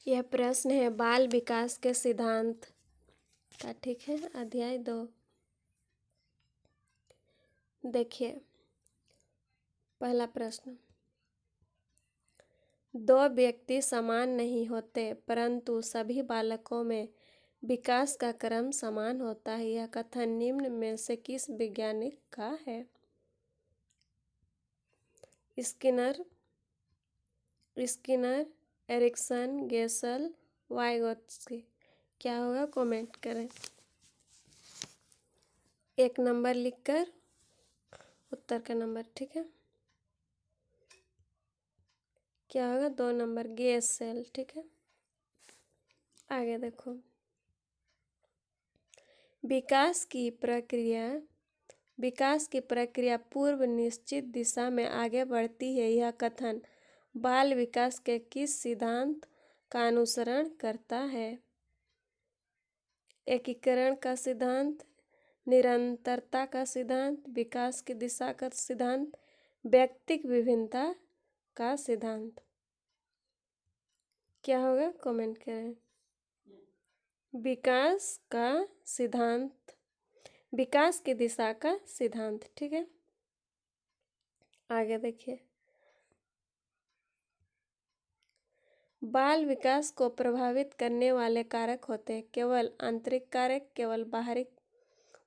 यह प्रश्न है बाल विकास के सिद्धांत का, ठीक है, अध्याय 2। देखिए पहला प्रश्न, दो व्यक्ति समान नहीं होते परंतु सभी बालकों में विकास का क्रम समान होता है। यह कथन निम्न में से किस वैज्ञानिक का है? Skinner, Erikson, Gesell, Vygotsky. क्या होगा कमेंट करें। 1 नंबर लिखकर उत्तर का नंबर, ठीक है। क्या होगा 2 नंबर गेसल, ठीक है। आगे देखो, विकास की प्रक्रिया पूर्व निश्चित दिशा में आगे बढ़ती है। यह कथन बाल विकास के किस सिद्धांत का अनुसरण करता है? एकीकरण का सिद्धांत, निरंतरता का सिद्धांत, विकास की दिशा का सिद्धांत, व्यक्तिक विभिन्नता का सिद्धांत। क्या होगा कमेंट करें। विकास का सिद्धांत, विकास की दिशा का सिद्धांत, ठीक है। आगे देखिए, बाल विकास को प्रभावित करने वाले कारक होते हैं केवल आंतरिक कारक, केवल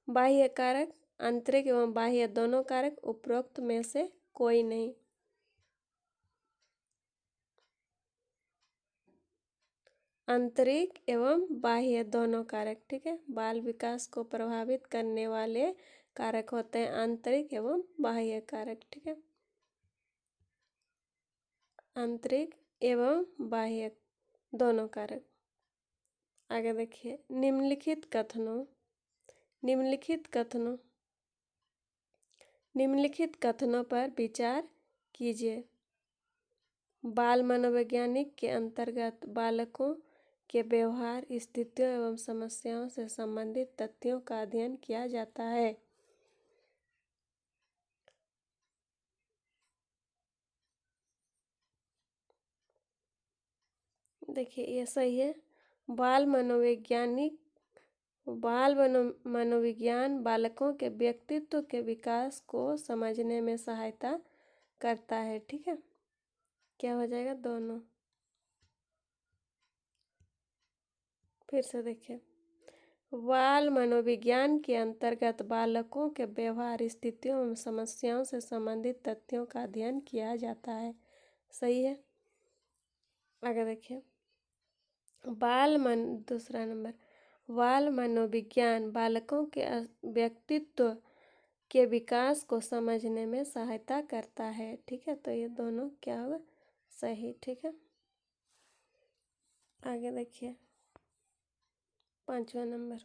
बाह्य कारक, आंतरिक एवं बाह्य दोनों कारक, उपरोक्त में से कोई नहीं। आंतरिक एवं बाह्य दोनों कारक, ठीक है। बाल विकास को प्रभावित करने वाले कारक होते हैं आंतरिक एवं बाह्य कारक, ठीक है। आंतरिक एवं बाह्य दोनों कारक। आगे देखिए, निम्नलिखित कथनों पर विचार कीजिए। बाल मनोवैज्ञानिक के अंतर्गत बालकों के व्यवहार, स्थितियों एवं समस्याओं से संबंधित तथ्यों का अध्ययन किया जाता है। देखिए ये सही है। मनोविज्ञान बालकों के व्यक्तित्व के विकास को समझने में सहायता करता है, ठीक है। क्या हो जाएगा दोनों। फिर से देखिए, बाल मनोविज्ञान के अंतर्गत बालकों के व्यवहार, स्थितियों एवं समस्याओं से संबंधित तथ्यों का अध्ययन किया जाता है। सही है। आगे देखिए, दूसरा नंबर, बाल मनोविज्ञान बालकों के व्यक्तित्व के विकास को समझने में सहायता करता है, ठीक है। तो ये दोनों क्या होगा सही, ठीक है। आगे देखिए, 5वां नंबर,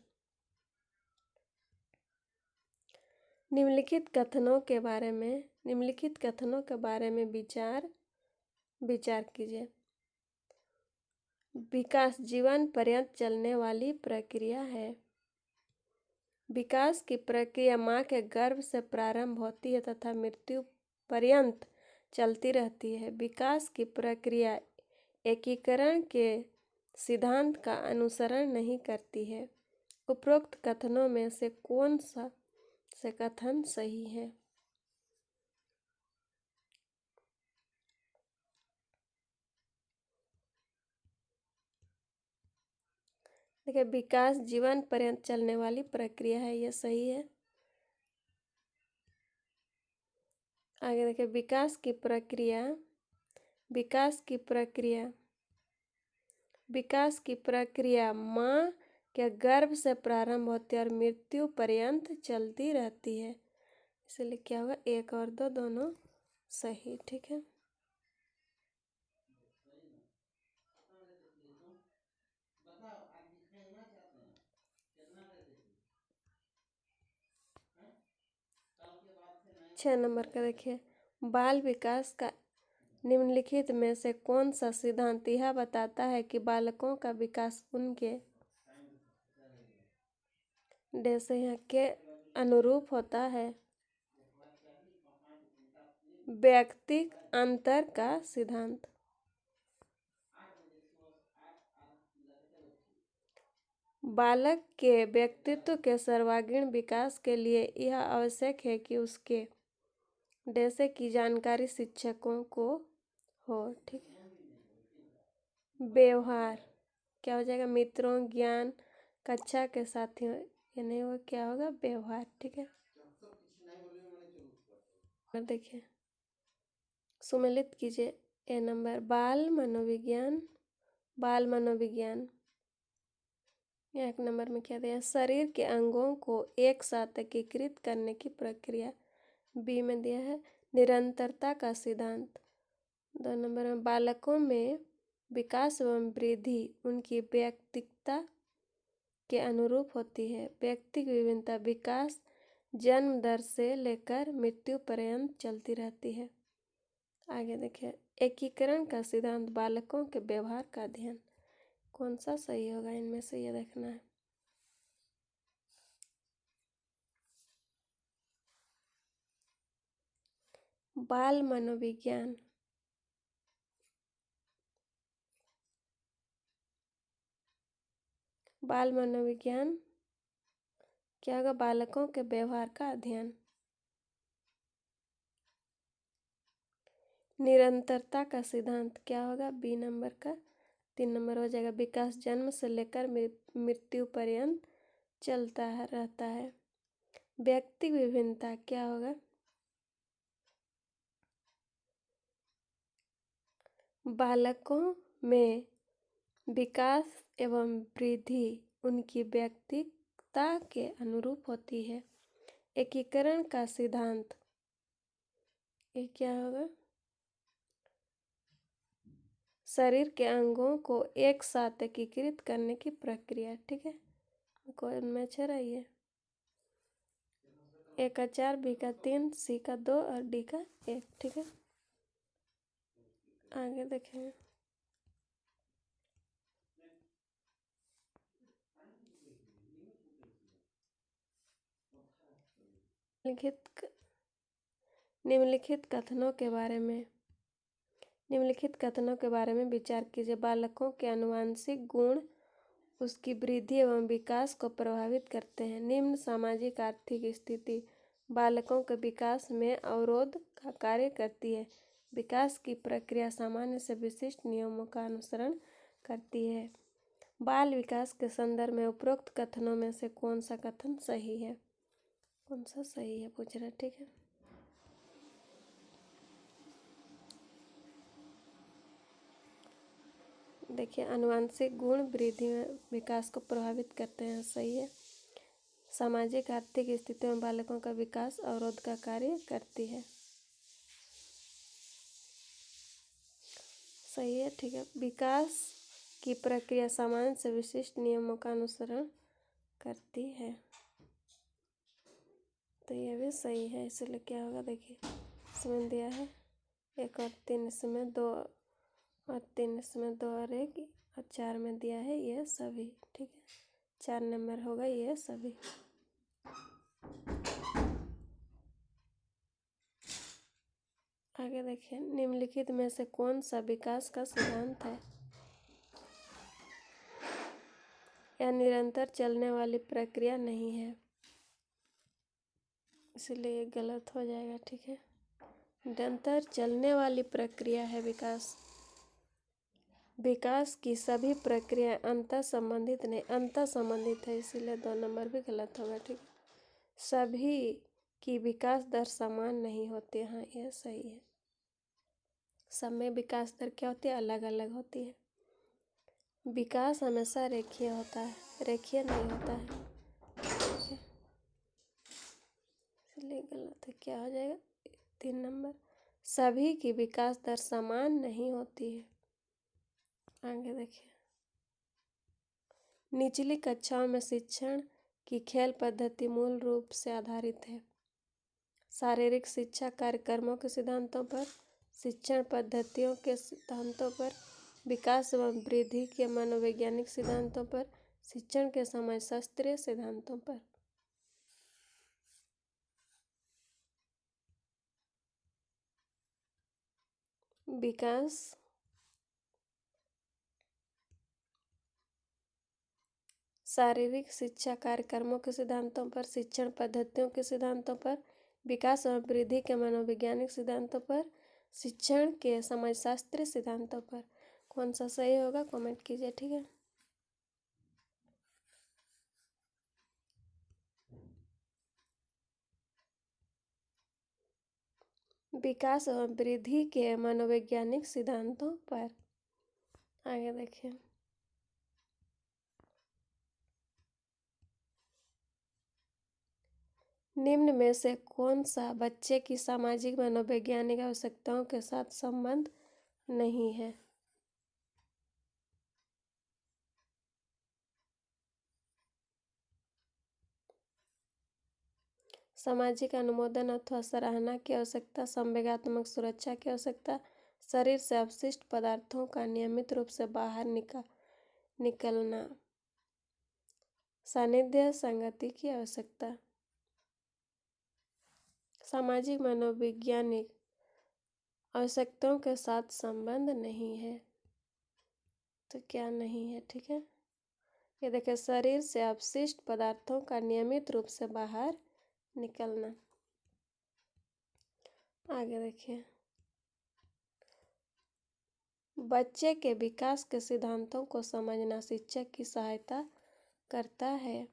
निम्नलिखित कथनों के बारे में विचार कीजिए। विकास जीवन पर्यंत चलने वाली प्रक्रिया है। विकास की प्रक्रिया माँ के गर्भ से प्रारंभ होती है तथा मृत्यु पर्यंत चलती रहती है। विकास की प्रक्रिया एकीकरण के सिद्धांत का अनुसरण नहीं करती है। उपरोक्त कथनों में से कौन सा कथन सही है? देखिए, विकास जीवन पर्यंत चलने वाली प्रक्रिया है, यह सही है। आगे देखिए, विकास की प्रक्रिया माँ के गर्भ से प्रारंभ होती है और मृत्यु पर्यंत चलती रहती है। इसलिए क्या होगा 1 और 2 दोनों सही, ठीक है। छह नंबर का देखिए, बाल विकास का निम्नलिखित में से कौन सा सिद्धांत यह बताता है कि बालकों का विकास उनके यहाँ के अनुरूप होता है? व्यक्तिक अंतर का सिद्धांत। बालक के व्यक्तित्व के सर्वांगीण विकास के लिए यह आवश्यक है कि उसके जैसे की जानकारी शिक्षकों को हो। ठीक है। व्यवहार क्या हो जाएगा? मित्रों, ज्ञान, कक्षा के साथियों, ये नहीं होगा, क्या होगा? व्यवहार। ठीक है। और देखिए सुमेलित कीजिए ए नंबर। बाल मनोविज्ञान, बाल मनोविज्ञान एक नंबर में क्या दिया? शरीर के अंगों को एक साथ एकीकृत करने की प्रक्रिया। बी में दिया है निरंतरता का सिद्धांत। 2 नंबर में बालकों में विकास एवं वृद्धि उनकी व्यक्तिगतता के अनुरूप होती है। व्यक्तिक विभिन्नता विकास जन्म दर से लेकर मृत्यु पर्यंत चलती रहती है। आगे देखिए एकीकरण का सिद्धांत बालकों के व्यवहार का अध्ययन। कौन सा सही होगा इनमें से, ये देखना है। बाल मनोविज्ञान, बाल मनोविज्ञान क्या होगा? बालकों के व्यवहार का अध्ययन। निरंतरता का सिद्धांत क्या होगा? बी नंबर का 3 नंबर हो जाएगा। विकास जन्म से लेकर मृत्यु पर्यंत चलता है रहता है। व्यक्ति विभिन्नता क्या होगा? बालकों में विकास एवं वृद्धि उनकी व्यक्तिगतता के अनुरूप होती है। एकीकरण का सिद्धांत ये क्या होगा? शरीर के अंगों को एक साथ एकीकृत करने की प्रक्रिया। ठीक है। कौन में अच्छा रही है? ए का 4, बी का 3, सी का 2 और डी का 1। ठीक है। आगे देखेंगे निम्नलिखित कथनों के बारे में विचार कीजिए। बालकों के आनुवंशिक गुण उसकी वृद्धि एवं विकास को प्रभावित करते हैं। निम्न सामाजिक आर्थिक स्थिति बालकों के विकास में अवरोध का कार्य करती है। विकास की प्रक्रिया सामान्य से विशिष्ट नियमों का अनुसरण करती है। बाल विकास के संदर्भ में उपरोक्त कथनों में से कौन सा कथन सही है? कौन सा सही है पूछ रहा। ठीक है। देखिए आनुवंशिक गुण वृद्धि में विकास को प्रभावित करते हैं, सही है। सामाजिक आर्थिक स्थिति में बालकों का विकास अवरोध का कार्य करती है, सही है। ठीक है। विकास की प्रक्रिया सामान्य से विशिष्ट नियमों का अनुसरण करती है, तो ये भी सही है। इसलिए क्या होगा? देखिए इसमें दिया है 1 और 3, इसमें 2 और 3, इसमें 2 और 1 और 4 में दिया है ये सभी। ठीक है। 4 नंबर होगा ये सभी। आगे देखिए निम्नलिखित में से कौन सा विकास का सिद्धांत है? यह निरंतर चलने वाली प्रक्रिया नहीं है, इसलिए ये गलत हो जाएगा। ठीक है। निरंतर चलने वाली प्रक्रिया है विकास। विकास की सभी प्रक्रिया अंतर संबंधित नहीं, अंतर संबंधित है, इसीलिए 2 नंबर भी गलत होगा। ठीक है। सभी की विकास दर समान नहीं होती, हाँ यह सही है। सब में विकास दर क्या होती है? अलग अलग होती है। विकास हमेशा रेखीय होता है, रेखीय नहीं होता है। ठीक है। इसलिए गलत है। क्या हो जाएगा? 3 नंबर। सभी की विकास दर समान नहीं होती है। आगे देखिए निचली कक्षाओं में शिक्षण की खेल पद्धति मूल रूप से आधारित है। शारीरिक शिक्षा कार्यक्रमों के सिद्धांतों पर, शिक्षण पद्धतियों के सिद्धांतों पर, विकास एवं वृद्धि के मनोवैज्ञानिक सिद्धांतों पर, शिक्षण के समाजशास्त्रीय सिद्धांतों पर। विकास शारीरिक शिक्षा कार्यक्रमों के सिद्धांतों पर, शिक्षण पद्धतियों के सिद्धांतों पर, विकास और वृद्धि के मनोवैज्ञानिक सिद्धांतों पर, शिक्षण के समाजशास्त्रीय सिद्धांतों पर। कौन सा सही होगा कमेंट कीजिए, ठीक है। विकास और वृद्धि के मनोवैज्ञानिक सिद्धांतों पर। आगे देखिए, निम्न में से कौन सा बच्चे की सामाजिक मनोवैज्ञानिक आवश्यकताओं के साथ संबंध नहीं है? सामाजिक अनुमोदन अथवा सराहना की आवश्यकता, संवेगात्मक सुरक्षा की आवश्यकता, शरीर से अपशिष्ट पदार्थों का नियमित रूप से बाहर निकलना, सानिध्य संगति की आवश्यकता। सामाजिक मनोवैज्ञानिक आवश्यकताओं के साथ संबंध नहीं है, तो क्या नहीं है, ठीक है। ये देखिए, शरीर से अपशिष्ट पदार्थों का नियमित रूप से बाहर निकलना। आगे देखिए, बच्चे के विकास के सिद्धांतों को समझना शिक्षक की सहायता करता है।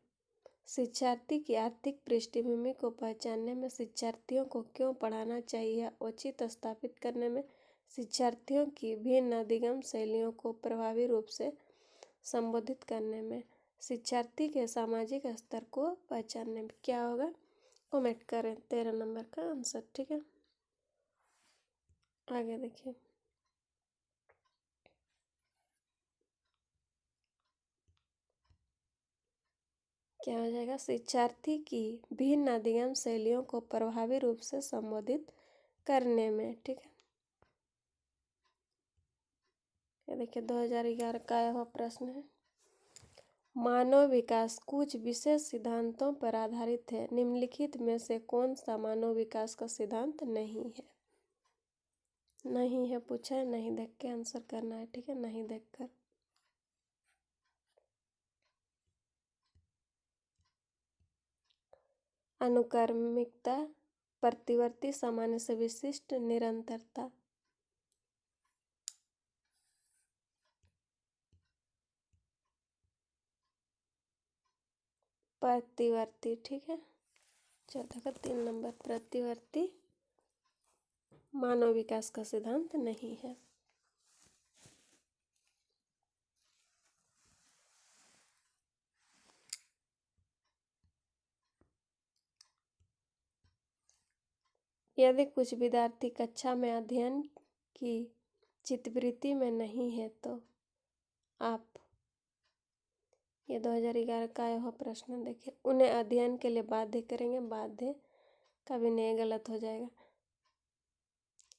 शिक्षार्थी की आर्थिक पृष्ठभूमि को पहचानने में, शिक्षार्थियों को क्यों पढ़ाना चाहिए औचित्य स्थापित करने में, शिक्षार्थियों की भिन्न अधिगम शैलियों को प्रभावी रूप से संबोधित करने में, शिक्षार्थी के सामाजिक स्तर को पहचानने में। क्या होगा कमेंट करें 13 नंबर का आंसर, ठीक है। आगे देखिए, क्या हो जाएगा, शिक्षार्थी की भिन्न अधिगम शैलियों को प्रभावी रूप से संबोधित करने में, ठीक है। ये देखिए 2011 का यह प्रश्न है। मानव विकास कुछ विशेष सिद्धांतों पर आधारित है, निम्नलिखित में से कौन सा मानव विकास का सिद्धांत नहीं है? नहीं है पूछा है, नहीं देख के आंसर करना है, ठीक है, नहीं देखकर। अनुक्रमिकता, प्रतिवर्ती, सामान्य से विशिष्ट, निरंतरता। प्रतिवर्ती, ठीक है। चौथा का 3 नंबर, प्रतिवर्ती मानव विकास का सिद्धांत नहीं है। यदि कुछ विद्यार्थी कक्षा में अध्ययन की चित्तवृत्ति में नहीं है तो आप, ये 2011 का यह प्रश्न देखिए, उन्हें अध्ययन के लिए बाध्य करेंगे, बाध्य कभी नहीं, गलत हो जाएगा।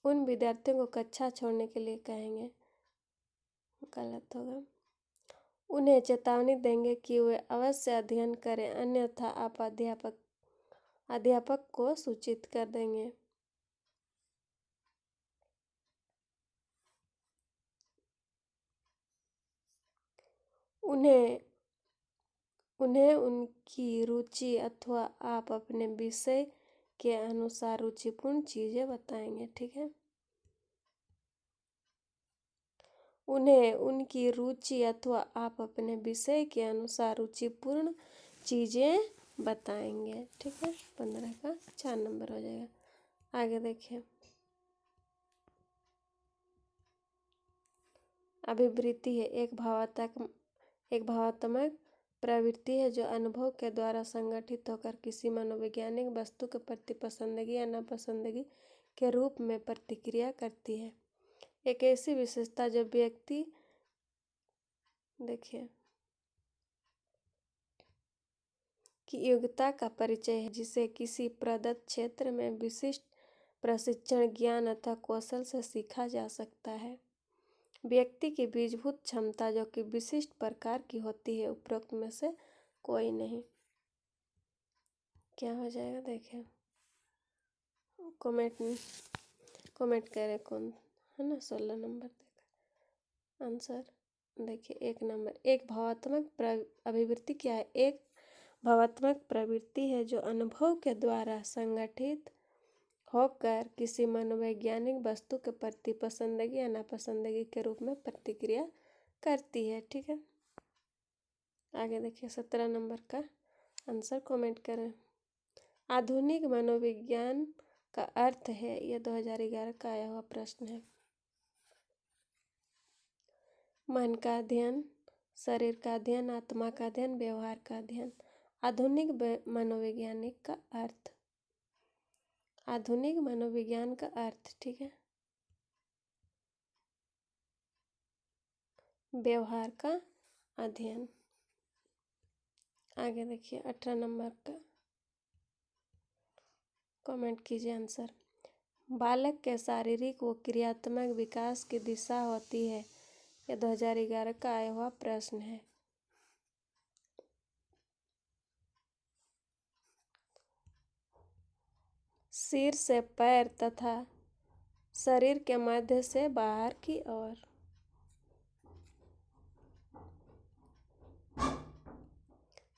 उन विद्यार्थियों को कक्षा छोड़ने के लिए कहेंगे, गलत होगा। उन्हें चेतावनी देंगे कि वे अवश्य अध्ययन करें, अन्यथा आप अध्यापक को सूचित कर देंगे। उन्हें उनकी रुचि अथवा आप अपने विषय के अनुसार रुचिपूर्ण चीजें बताएंगे, ठीक है। उन्हें उनकी रुचि अथवा आप अपने विषय के अनुसार रुचिपूर्ण चीजें बताएंगे, ठीक है। 15 का 4 नंबर हो जाएगा। आगे देखिए, अभिवृत्ति है एक भावात्मक प्रवृत्ति है जो अनुभव के द्वारा संगठित होकर किसी मनोवैज्ञानिक वस्तु के प्रति पसंदगी या नापसंदगी के रूप में प्रतिक्रिया करती है। एक ऐसी विशेषता जो व्यक्ति, देखिए, की योग्यता का परिचय है, जिसे किसी प्रदत्त क्षेत्र में विशिष्ट प्रशिक्षण, ज्ञान अथवा कौशल से सीखा जा सकता है। व्यक्ति की बीजभूत क्षमता जो कि विशिष्ट प्रकार की होती है, उपरोक्त में से कोई नहीं। क्या हो जाएगा देखिए, कमेंट करें कौन है ना, 16 नंबर देखा आंसर देखिए 1 नंबर, एक भावात्मक अभिवृत्ति क्या है? एक भावात्मक प्रवृत्ति है जो अनुभव के द्वारा संगठित होकर किसी मनोवैज्ञानिक वस्तु के प्रति पसंदगी या नापसंदगी के रूप में प्रतिक्रिया करती है। ठीक है, आगे देखिए 17 नंबर का आंसर कमेंट करें। आधुनिक मनोविज्ञान का अर्थ है, यह 2011 का आया हुआ प्रश्न है। मन का अध्ययन, शरीर का अध्ययन, आत्मा का अध्ययन, व्यवहार का अध्ययन। आधुनिक मनोवैज्ञानिक का अर्थ, आधुनिक मनोविज्ञान का अर्थ, ठीक है, व्यवहार का अध्ययन। आगे देखिए 18 नंबर का कमेंट कीजिए आंसर। बालक के शारीरिक व क्रियात्मक विकास की दिशा होती है, यह 2011 का आया हुआ प्रश्न है। सिर से पैर तथा शरीर के मध्य से बाहर की ओर।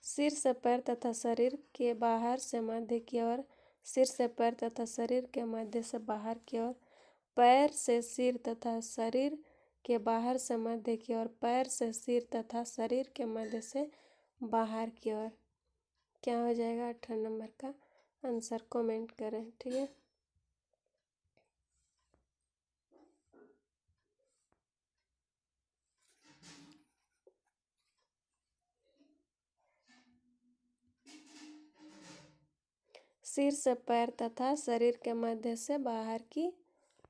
सिर से पैर तथा शरीर के बाहर से मध्य की ओर, सिर से पैर तथा शरीर के मध्य से बाहर की ओर, पैर से सिर तथा शरीर के बाहर से मध्य की ओर, पैर से सिर तथा शरीर के मध्य से बाहर की ओर। क्या हो जाएगा 18 नंबर का आंसर? कमेंट करें। ठीक है, सिर से पैर तथा शरीर के मध्य से बाहर की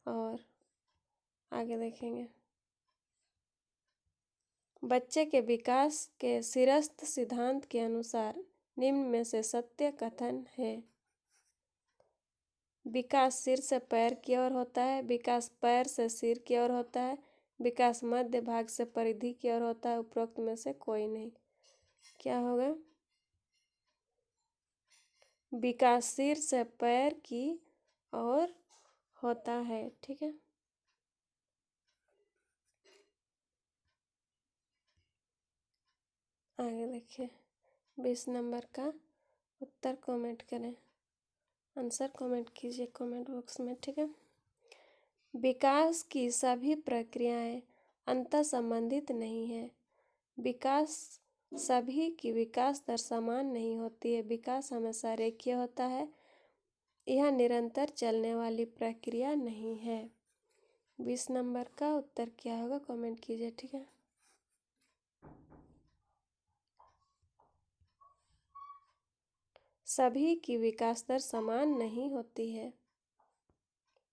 ओर। आगे देखेंगे। बच्चे के विकास के सिरस्थ सिद्धांत के अनुसार निम्न में से सत्य कथन है। विकास सिर से पैर की ओर होता है, विकास पैर से सिर की ओर होता है, विकास मध्य भाग से परिधि की ओर होता है, उपरोक्त में से कोई नहीं। क्या होगा? विकास सिर से पैर की ओर होता है। ठीक है, आगे देखिए 20 नंबर का उत्तर कमेंट करें, आंसर कमेंट कीजिए कमेंट बॉक्स में। ठीक है, विकास की सभी प्रक्रियाएं अंतः संबंधित नहीं है। विकास सभी की विकास दर समान नहीं होती है। विकास हमेशा रेखीय होता है, यह निरंतर चलने वाली प्रक्रिया नहीं है। 20 नंबर का उत्तर क्या होगा कमेंट कीजिए। ठीक है, सभी की विकास दर समान नहीं होती है।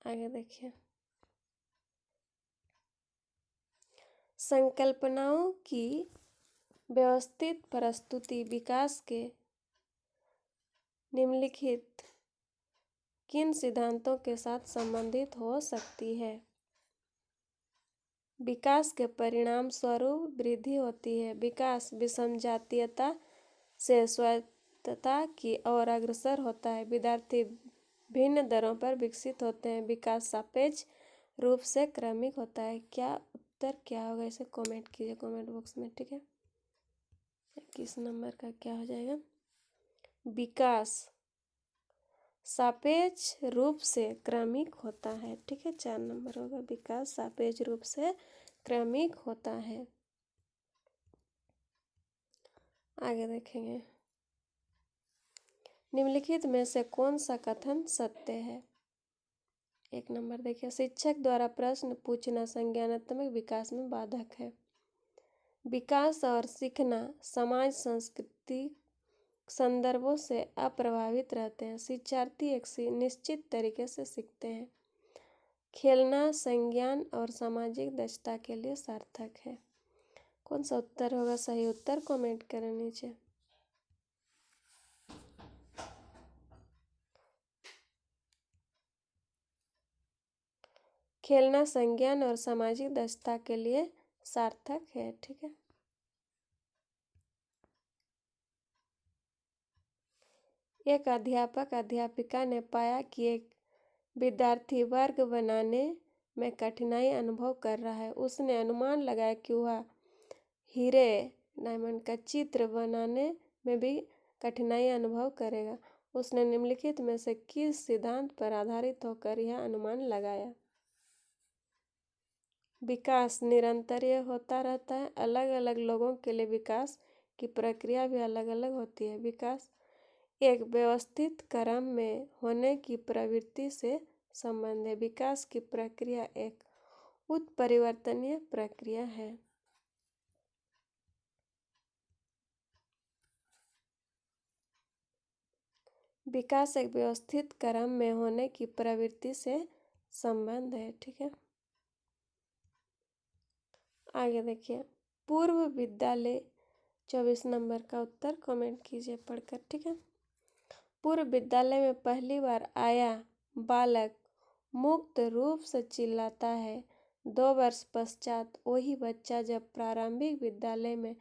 आगे देखिए। संकल्पनाओं की व्यवस्थित प्रस्तुति विकास के निम्नलिखित किन सिद्धांतों के साथ संबंधित हो सकती है? विकास के परिणाम स्वरूप वृद्धि होती है। विकास विषमजातीयता से स्वायत्तता की ओर अग्रसर होता है। विद्यार्थी भिन्न दरों पर विकसित होते हैं। विकास सापेक्ष रूप से क्रमिक होता है। क्या उत्तर क्या होगा इसे कमेंट कीजिए कमेंट बॉक्स में। ठीक है, 21 नंबर का क्या हो जाएगा? विकास सापेक्ष रूप से क्रमिक होता है। ठीक है, 4 नंबर होगा, विकास सापेक्ष रूप से क्रमिक होता है। आगे देखेंगे। निम्नलिखित में से कौन सा कथन सत्य है? 1 नंबर देखिए, शिक्षक द्वारा प्रश्न पूछना संज्ञानात्मक विकास में बाधक है। विकास और सीखना समाज सांस्कृतिक संदर्भों से अप्रभावित रहते हैं। शिक्षार्थी एक निश्चित तरीके से सीखते हैं। खेलना संज्ञान और सामाजिक दक्षता के लिए सार्थक है। कौन सा उत्तर होगा सही उत्तर कमेंट करें नीचे। खेलना संज्ञान और सामाजिक दक्षता के लिए सार्थक है। ठीक है, एक अध्यापक अध्यापिका ने पाया कि एक विद्यार्थी वर्ग बनाने में कठिनाई अनुभव कर रहा है। उसने अनुमान लगाया कि वह हीरे डायमंड का चित्र बनाने में भी कठिनाई अनुभव करेगा। उसने निम्नलिखित में से किस सिद्धांत पर आधारित होकर यह अनुमान लगाया? विकास निरंतर होता रहता है। अलग अलग लोगों के लिए विकास की प्रक्रिया भी अलग अलग होती है। विकास एक व्यवस्थित क्रम में होने की प्रवृत्ति से संबंध है। विकास की प्रक्रिया एक उत्परिवर्तनीय प्रक्रिया है। विकास एक व्यवस्थित क्रम में होने की प्रवृत्ति से संबंध है। ठीक है, आगे देखिए। पूर्व विद्यालय 24 नंबर का उत्तर कमेंट कीजिए पढ़कर। ठीक है, पूर्व विद्यालय में पहली बार आया बालक मुक्त रूप से चिल्लाता है। 2 वर्ष पश्चात वही बच्चा जब प्रारंभिक विद्यालय में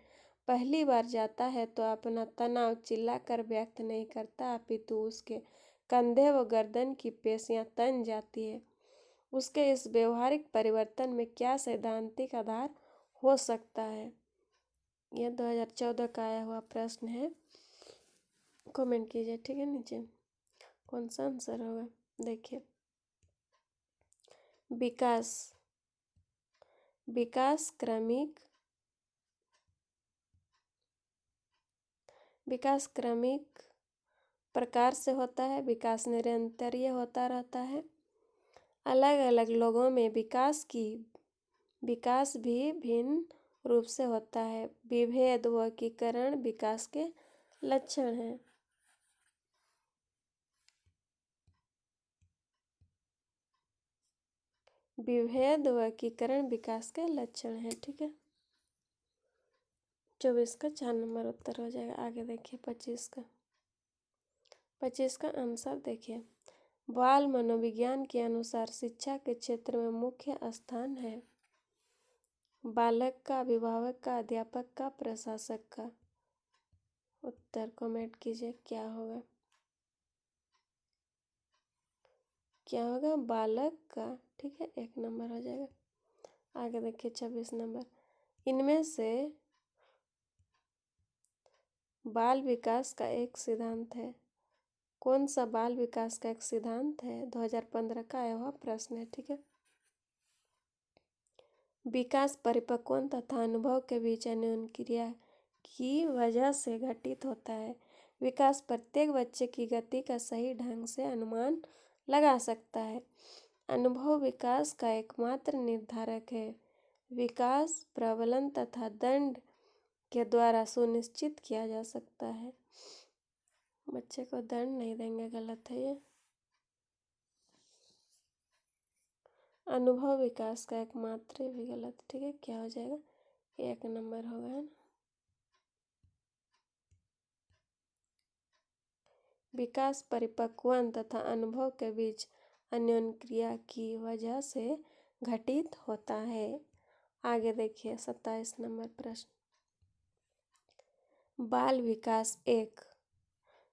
पहली बार जाता है तो अपना तनाव चिल्लाकर व्यक्त नहीं करता, अपितु उसके कंधे व गर्दन की पेशियां तन जाती है। उसके इस व्यवहारिक परिवर्तन में क्या सैद्धांतिक आधार हो सकता है? यह 2014 का आया हुआ प्रश्न है, कमेंट कीजिए। ठीक है, नीचे कौन सा आंसर होगा? देखिए, विकास विकास क्रमिक प्रकार से होता है। विकास निरंतरीय होता रहता है। अलग अलग लोगों में विकास भी भिन्न रूप से होता है। विभेद व एकीकरण विकास के लक्षण हैं। विभेद व एकीकरण विकास के लक्षण हैं। ठीक है, 24 का 4 नंबर उत्तर हो जाएगा। आगे देखिए 25 का आंसर देखिए। बाल मनोविज्ञान के अनुसार शिक्षा के क्षेत्र में मुख्य स्थान है बालक का, अभिभावक का, अध्यापक का, प्रशासक का। उत्तर कमेंट कीजिए क्या होगा? क्या होगा? बालक का। ठीक है, 1 नंबर हो जाएगा। आगे देखिए 26 नंबर। इनमें से बाल विकास का एक सिद्धांत है। कौन सा बाल विकास का एक सिद्धांत है? 2015 का आया हुआ प्रश्न है। ठीक है, विकास परिपक्वन तथा अनुभव के बीच अन्योन्य क्रिया की वजह से घटित होता है। विकास प्रत्येक बच्चे की गति का सही ढंग से अनुमान लगा सकता है। अनुभव विकास का एकमात्र निर्धारक है। विकास प्रबलन तथा दंड के द्वारा सुनिश्चित किया जा सकता है। बच्चे को दंड नहीं देंगे, गलत है ये। अनुभव विकास का एकमात्र भी गलत। ठीक है, क्या हो जाएगा? 1 नंबर होगा, है ना। विकास परिपक्वन तथा अनुभव के बीच अन्योन्य क्रिया की वजह से घटित होता है। आगे देखिए 27 नंबर प्रश्न। बाल विकास एक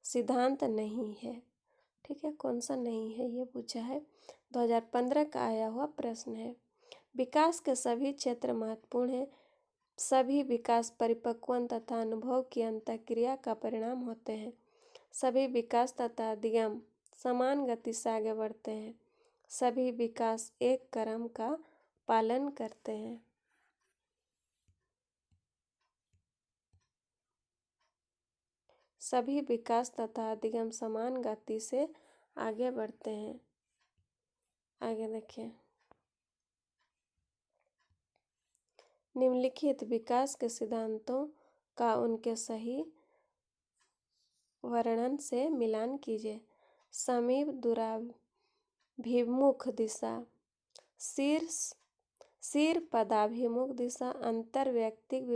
सिद्धांत नहीं है। ठीक है, कौन सा नहीं है ये पूछा है। 2015 का आया हुआ प्रश्न है। विकास के सभी क्षेत्र महत्वपूर्ण हैं। सभी विकास परिपक्वन तथा अनुभव की अंतःक्रिया का परिणाम होते हैं। सभी विकास तथा अधिगम समान गति से आगे बढ़ते हैं। सभी विकास एक क्रम का पालन करते हैं। सभी विकास तथा अधिगम समान गति से आगे बढ़ते हैं। आगे देखिए, निम्नलिखित विकास के सिद्धांतों का उनके सही वर्णन से मिलान कीजिए। समीप दूराभिमुख दिशा, सिर पदाभिमुख दिशा, अंतर्वैयक्तिक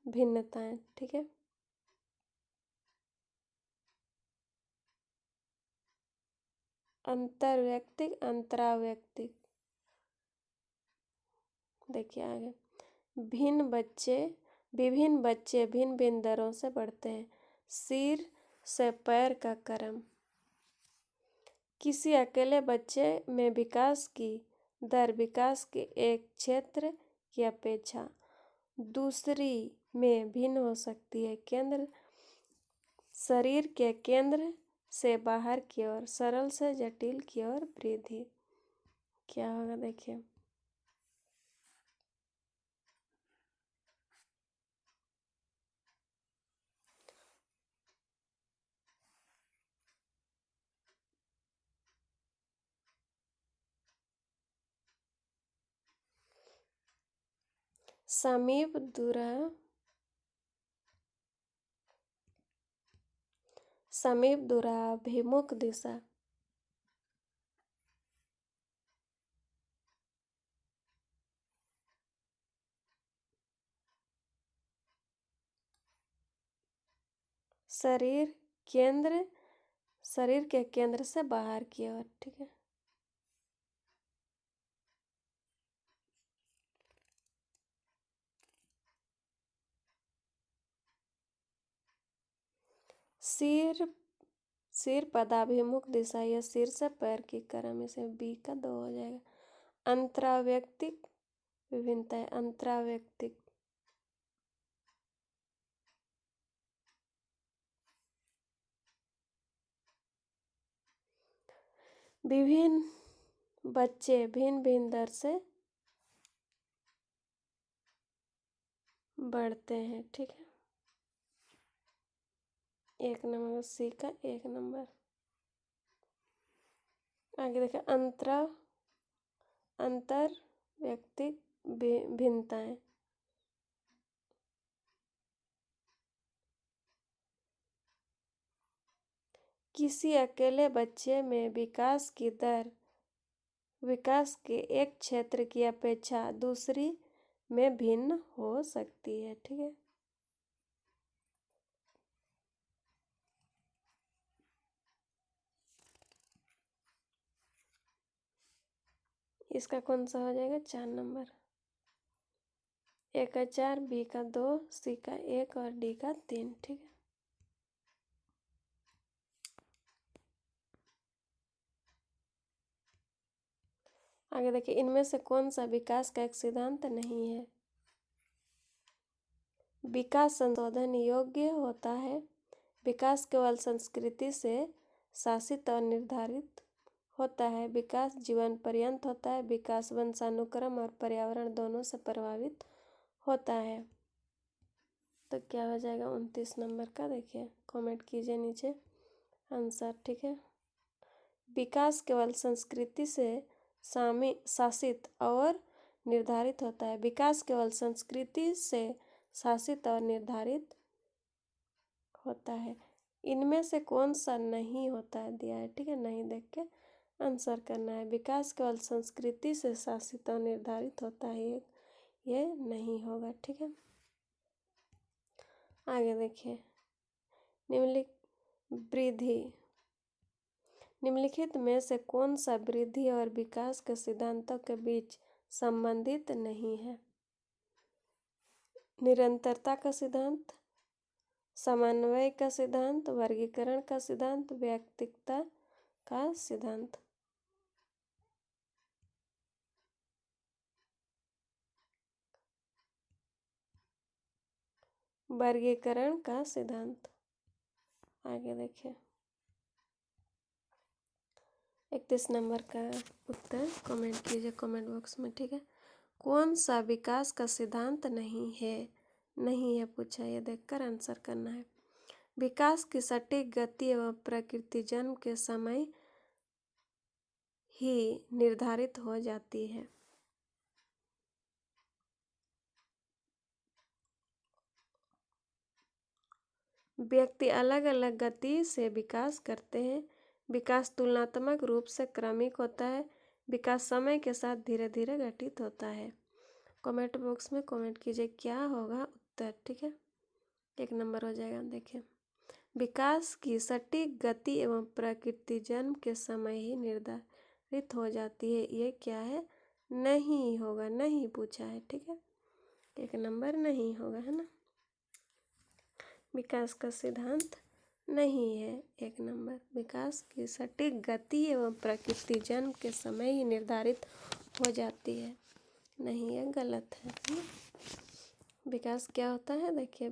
भिन्नताएं। ठीक है, अंतर्वैयक्तिक, अंतरावैयक्तिक। देखिए आगे, विभिन्न बच्चे भिन्न भिन्न दरों से बढ़ते हैं। सिर से पैर का क्रम। किसी अकेले बच्चे में विकास की दर विकास के एक क्षेत्र की अपेक्षा दूसरी में भिन्न हो सकती है। केंद्र शरीर के केंद्र से बाहर की ओर, सरल से जटिल की ओर वृद्धि। क्या होगा देखिए। समीप दूराभिमुख दिशा। शरीर केंद्र, शरीर के केंद्र से बाहर की ओर, ठीक है। सिर, सिर पदाभिमुख दिशा, या सिर से पैर की क्रम, इसे बी का 2 हो जाएगा। अंतरावैयक्तिक विभिन्नताएं। अंतरावैयक्तिक विभिन्न बच्चे भिन्न भिन्न दर से बढ़ते हैं, ठीक है। 1 नंबर सी का 1 नंबर। आगे देखें। अंतर व्यक्तिक भिन्नताएं। किसी अकेले बच्चे में विकास की दर विकास के एक क्षेत्र की अपेक्षा दूसरी में भिन्न हो सकती है, ठीक है। इसका कौन सा हो जाएगा? 4 नंबर। ए का 4, बी का 2, सी का 1 और डी का 3, ठीक है। आगे देखिए। इनमें से कौन सा विकास का एक सिद्धांत नहीं है? विकास संशोधन योग्य होता है। विकास केवल संस्कृति से शासित और निर्धारित होता है। विकास जीवन पर्यंत होता है। विकास वंशानुक्रम और पर्यावरण दोनों से प्रभावित होता है। तो क्या हो जाएगा 29 नंबर का? देखिए, कमेंट कीजिए नीचे आंसर, ठीक है। विकास केवल संस्कृति से शासित और निर्धारित होता है। विकास केवल संस्कृति से शासित और निर्धारित होता है। इनमें से कौन सा नहीं होता है दिया है, ठीक है। नहीं देख के आंसर करना है। विकास केवल संस्कृति से शासित और निर्धारित होता है, ये नहीं होगा, ठीक है। आगे देखिए। निम्नलिखित में से कौन सा वृद्धि और विकास के सिद्धांतों के बीच संबंधित नहीं है? निरंतरता का सिद्धांत, समन्वय का सिद्धांत, वर्गीकरण का सिद्धांत, व्यक्तिकता का सिद्धांत। वर्गीकरण का सिद्धांत। आगे देखिए। 31 नंबर का उत्तर कमेंट कीजिए कमेंट बॉक्स में, ठीक है। कौन सा विकास का सिद्धांत नहीं है पूछा, ये देखकर आंसर करना है। विकास की सटीक गति एवं प्रकृति जन्म के समय ही निर्धारित हो जाती है। व्यक्ति अलग अलग गति से विकास करते हैं। विकास तुलनात्मक रूप से क्रमिक होता है। विकास समय के साथ धीरे धीरे घटित होता है। कमेंट बॉक्स में कमेंट कीजिए क्या होगा उत्तर, ठीक है। 1 नंबर हो जाएगा। देखिए, विकास की सटीक गति एवं प्रकृति जन्म के समय ही निर्धारित हो जाती है। ये क्या है? नहीं होगा, नहीं पूछा है, ठीक है। 1 नंबर नहीं होगा, है ना। विकास का सिद्धांत नहीं है 1 नंबर। विकास की सटीक गति एवं प्रकृति जन्म के समय ही निर्धारित हो जाती है, नहीं, ये गलत है ना? विकास क्या होता है? देखिए,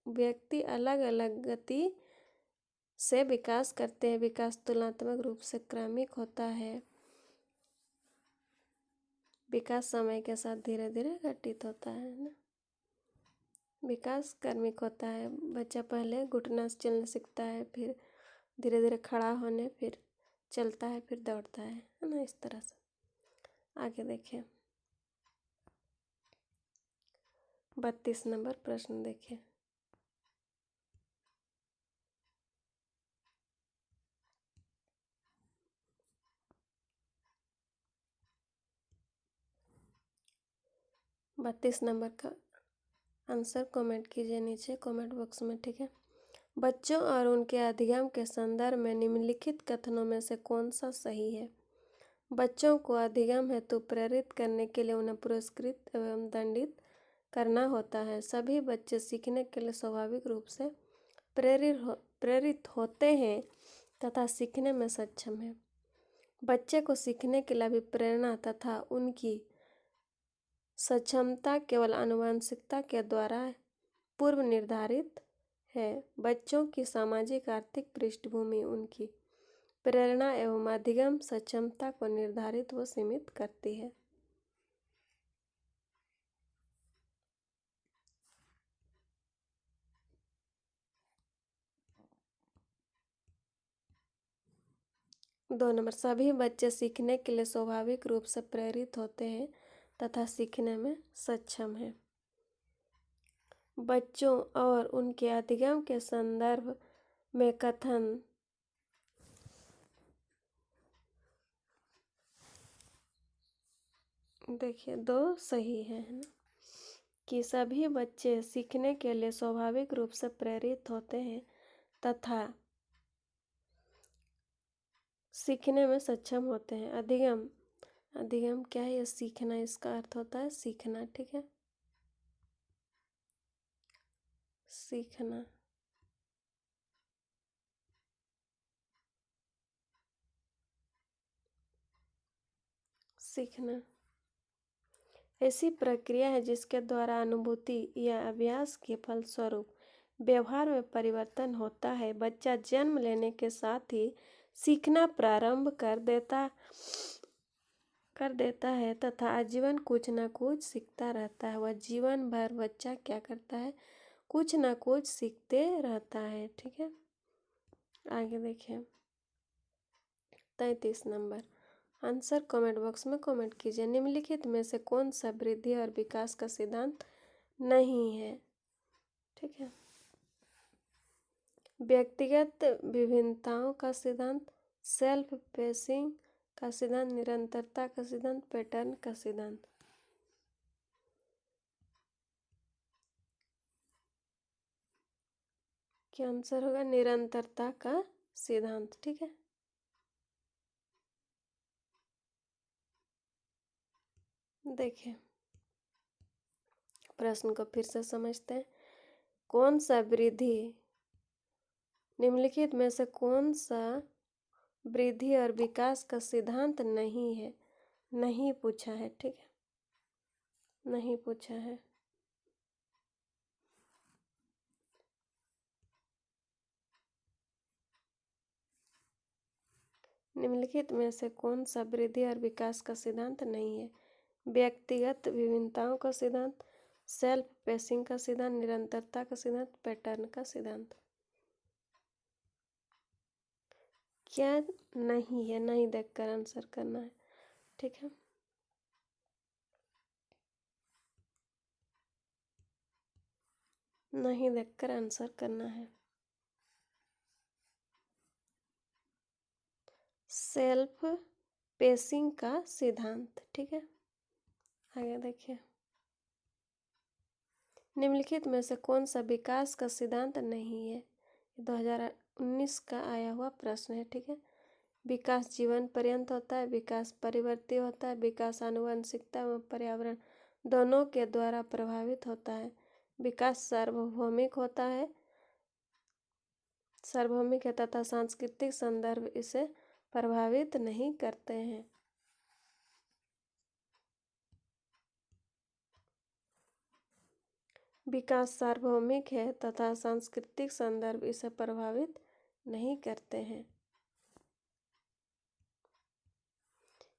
व्यक्ति अलग अलग गति से विकास करते हैं। विकास तुलनात्मक रूप से क्रमिक होता है। विकास समय के साथ धीरे धीरे घटित होता है ना। विकास क्रमिक होता है। बच्चा पहले घुटना से चलने सीखता है, फिर धीरे धीरे खड़ा होने, फिर चलता है, फिर दौड़ता है ना, इस तरह से। आगे देखिए 32 नंबर प्रश्न देखिए। बत्तीस नंबर का आंसर कमेंट कीजिए नीचे कमेंट बॉक्स में, ठीक है। बच्चों और उनके अधिगम के संदर्भ में निम्नलिखित कथनों में से कौन सा सही है? बच्चों को अधिगम हेतु प्रेरित करने के लिए उन्हें पुरस्कृत एवं दंडित करना होता है। सभी बच्चे सीखने के लिए स्वाभाविक रूप से प्रेरित होते हैं तथा सीखने में सक्षम हैं। बच्चे को सीखने के लिए अभिप्रेरणा तथा उनकी सक्षमता केवल आनुवंशिकता के द्वारा पूर्व निर्धारित है। बच्चों की सामाजिक आर्थिक पृष्ठभूमि उनकी प्रेरणा एवं अधिगम सक्षमता को निर्धारित व सीमित करती है। दो नंबर, सभी बच्चे सीखने के लिए स्वाभाविक रूप से प्रेरित होते हैं तथा सीखने में सक्षम हैं। बच्चों और उनके अधिगम के संदर्भ में कथन देखिए दो सही है ना, कि सभी बच्चे सीखने के लिए स्वाभाविक रूप से प्रेरित होते हैं तथा सीखने में सक्षम होते हैं। अधिगम, अधिगम क्या है? ये सीखना, इसका अर्थ होता है सीखना, ठीक है, सीखना। सीखना ऐसी प्रक्रिया है जिसके द्वारा अनुभूति या अभ्यास के फलस्वरूप व्यवहार में परिवर्तन होता है। बच्चा जन्म लेने के साथ ही सीखना प्रारंभ कर देता है तथा आजीवन कुछ न कुछ सीखता रहता है। वह जीवन भर बच्चा क्या करता है? कुछ न कुछ सीखते रहता है, ठीक है। आगे देखिए 33 नंबर आंसर कमेंट बॉक्स में कमेंट कीजिए। निम्नलिखित में से कौन सा वृद्धि और विकास का सिद्धांत नहीं है? ठीक है, व्यक्तिगत विभिन्नताओं का सिद्धांत, सेल्फ पेसिंग का सिद्धांत, निरंतरता का सिद्धांत, पैटर्न का सिद्धांत। क्या आंसर होगा? निरंतरता का सिद्धांत, ठीक है। देखिए प्रश्न को फिर से समझते हैं। कौन सा वृद्धि, निम्नलिखित में से कौन सा वृद्धि और विकास का सिद्धांत नहीं है? नहीं पूछा है, ठीक है, नहीं पूछा है। निम्नलिखित में से कौन सा वृद्धि और विकास का सिद्धांत नहीं है? व्यक्तिगत विभिन्नताओं का सिद्धांत, सेल्फ पेसिंग का सिद्धांत, निरंतरता का सिद्धांत, पैटर्न का सिद्धांत। क्या नहीं है? नहीं देखकर आंसर करना है, ठीक है। नहीं देखकर आंसर करना है। सेल्फ पेसिंग का सिद्धांत, ठीक है। आगे देखिए निम्नलिखित में से कौन सा विकास का सिद्धांत नहीं है? 2019 का आया हुआ प्रश्न है, ठीक है। विकास जीवन पर्यंत होता है, विकास परिवर्ती होता है, विकास आनुवंशिकता एवं पर्यावरण दोनों के द्वारा प्रभावित होता है, विकास सार्वभौमिक होता है, सार्वभौमिक है तथा सांस्कृतिक संदर्भ इसे प्रभावित नहीं करते हैं। विकास सार्वभौमिक है तथा सांस्कृतिक संदर्भ इसे प्रभावित नहीं करते हैं।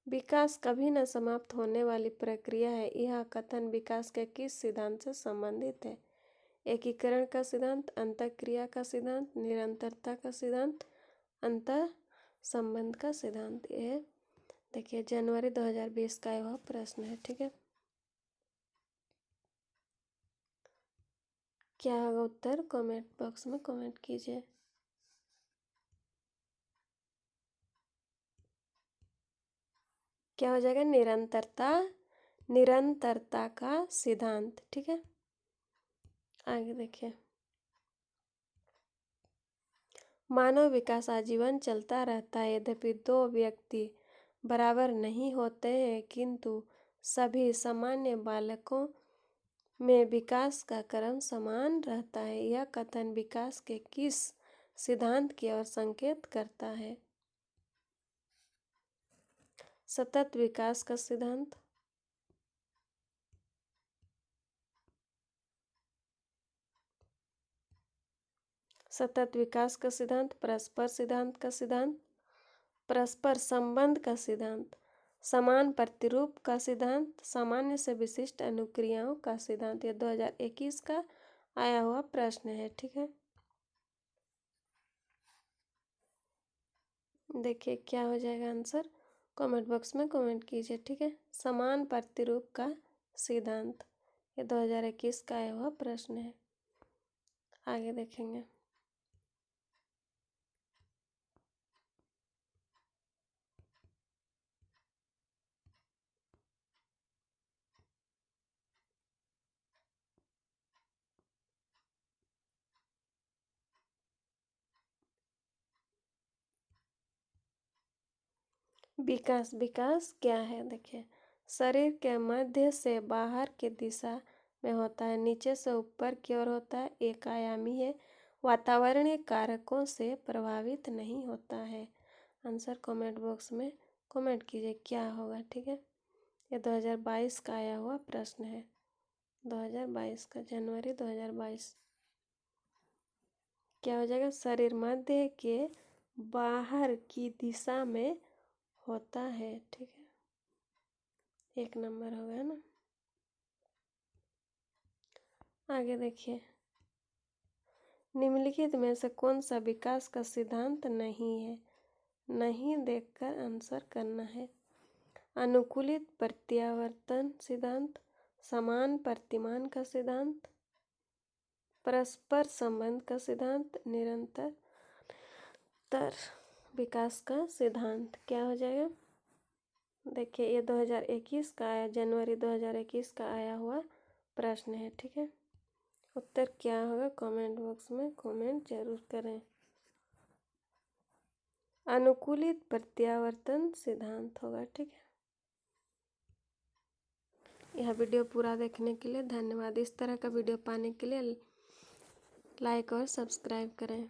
विकास कभी न समाप्त होने वाली प्रक्रिया है। यह कथन विकास के किस सिद्धांत से संबंधित है? एकीकरण का सिद्धांत, अंतःक्रिया का सिद्धांत, निरंतरता का सिद्धांत, अंतर संबंध का सिद्धांत। ये देखिए जनवरी 2020 का यह प्रश्न है। ठीक है, क्या होगा उत्तर? कमेंट बॉक्स में कमेंट कीजिए। क्या हो जाएगा? निरंतरता का सिद्धांत। ठीक है, आगे देखिए। मानव विकास आजीवन चलता रहता है। यद्यपि दो व्यक्ति बराबर नहीं होते हैं, किंतु सभी सामान्य बालकों में विकास का क्रम समान रहता है। यह कथन विकास के किस सिद्धांत की ओर संकेत करता है? सतत विकास का सिद्धांत, सतत विकास का सिद्धांत, परस्पर सिद्धांत का सिद्धांत, परस्पर संबंध का सिद्धांत, समान प्रतिरूप का सिद्धांत, सामान्य से विशिष्ट अनुक्रियाओं का सिद्धांत। यह 2021 का आया हुआ प्रश्न है। ठीक है, देखिए क्या हो जाएगा आंसर? कमेंट बॉक्स में कमेंट कीजिए। ठीक है, समान प्रतिरूप का सिद्धांत, ये 2021 का आया हुआ प्रश्न है। आगे देखेंगे। विकास, विकास क्या है? देखिए, शरीर के मध्य से बाहर की दिशा में होता है, नीचे से ऊपर की ओर होता है, एक आयामी है, वातावरणीय कारकों से प्रभावित नहीं होता है। आंसर कमेंट बॉक्स में कमेंट कीजिए क्या होगा। ठीक है, ये 2022 का आया हुआ प्रश्न है। 2022 का, जनवरी 2022। क्या हो जाएगा? शरीर मध्य के बाहर की दिशा में होता है। ठीक है, एक नंबर हो गया ना। आगे देखिए, निम्नलिखित में से कौन सा विकास का सिद्धांत नहीं है? नहीं देखकर आंसर करना है। अनुकूलित प्रत्यावर्तन सिद्धांत, समान प्रतिमान का सिद्धांत, परस्पर संबंध का सिद्धांत, निरंतर विकास का सिद्धांत। क्या हो जाएगा? देखिए, ये 2021 का आया, जनवरी 2021 का आया हुआ प्रश्न है। ठीक है, उत्तर क्या होगा? कमेंट बॉक्स में कमेंट जरूर करें। अनुकूलित प्रत्यावर्तन सिद्धांत होगा। ठीक है, यह वीडियो पूरा देखने के लिए धन्यवाद। इस तरह का वीडियो पाने के लिए लाइक और सब्सक्राइब करें।